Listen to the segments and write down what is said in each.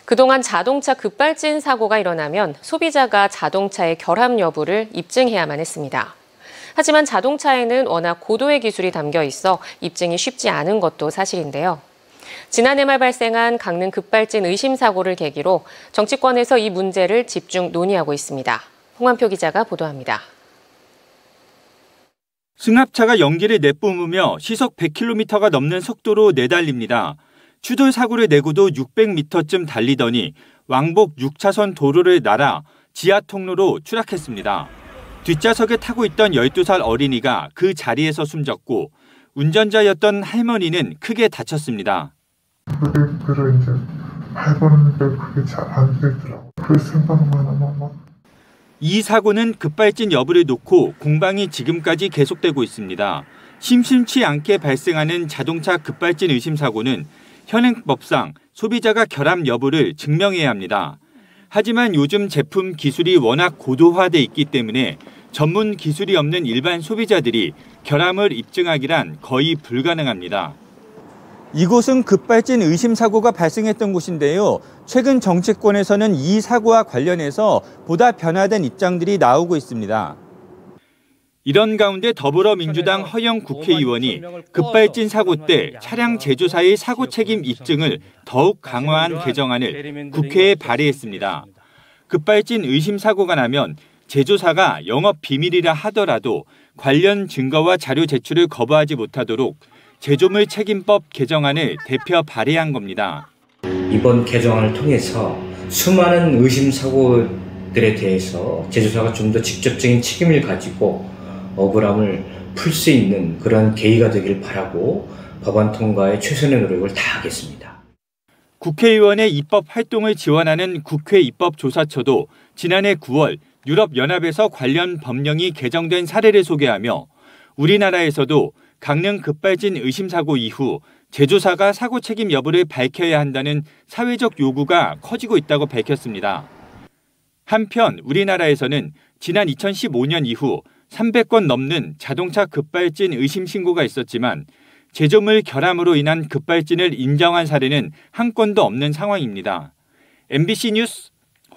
그동안 자동차 급발진 사고가 일어나면 소비자가 자동차의 결함 여부를 입증해야만 했습니다. 하지만 자동차에는 워낙 고도의 기술이 담겨 있어 입증이 쉽지 않은 것도 사실인데요. 지난해 말 발생한 강릉 급발진 의심 사고를 계기로 정치권에서 이 문제를 집중 논의하고 있습니다. 홍한표 기자가 보도합니다. 승합차가 연기를 내뿜으며 시속 100km가 넘는 속도로 내달립니다. 추돌 사고를 내고도 600m쯤 달리더니 왕복 6차선 도로를 날아 지하 통로로 추락했습니다. 뒷좌석에 타고 있던 12살 어린이가 그 자리에서 숨졌고 운전자였던 할머니는 크게 다쳤습니다. 브레이크를 이제 밟았는데 그게 잘 안 되더라고요. 그 생각만 하면 이 사고는 급발진 여부를 놓고 공방이 지금까지 계속되고 있습니다. 심심치 않게 발생하는 자동차 급발진 의심 사고는 현행법상 소비자가 결함 여부를 증명해야 합니다. 하지만 요즘 제품 기술이 워낙 고도화돼 있기 때문에 전문 기술이 없는 일반 소비자들이 결함을 입증하기란 거의 불가능합니다. 이곳은 급발진 의심 사고가 발생했던 곳인데요. 최근 정치권에서는 이 사고와 관련해서 보다 변화된 입장들이 나오고 있습니다. 이런 가운데 더불어민주당 허영 국회의원이 급발진 사고 때 차량 제조사의 사고 책임 입증을 더욱 강화한 개정안을 국회에 발의했습니다. 급발진 의심 사고가 나면 제조사가 영업 비밀이라 하더라도 관련 증거와 자료 제출을 거부하지 못하도록 제조물 책임법 개정안을 대표 발의한 겁니다. 이번 개정안을 통해서 수많은 의심 사고들에 대해서 제조사가 좀 더 직접적인 책임을 가지고 억울함을 풀 수 있는 그런 계기가 되길 바라고 법안 통과에 최선의 노력을 다하겠습니다. 국회의원의 입법 활동을 지원하는 국회 입법조사처도 지난해 9월 유럽연합에서 관련 법령이 개정된 사례를 소개하며 우리나라에서도 강릉 급발진 의심 사고 이후 제조사가 사고 책임 여부를 밝혀야 한다는 사회적 요구가 커지고 있다고 밝혔습니다. 한편 우리나라에서는 지난 2015년 이후 300건 넘는 자동차 급발진 의심 신고가 있었지만 제조물 결함으로 인한 급발진을 인정한 사례는 한 건도 없는 상황입니다. MBC 뉴스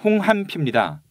홍한표입니다.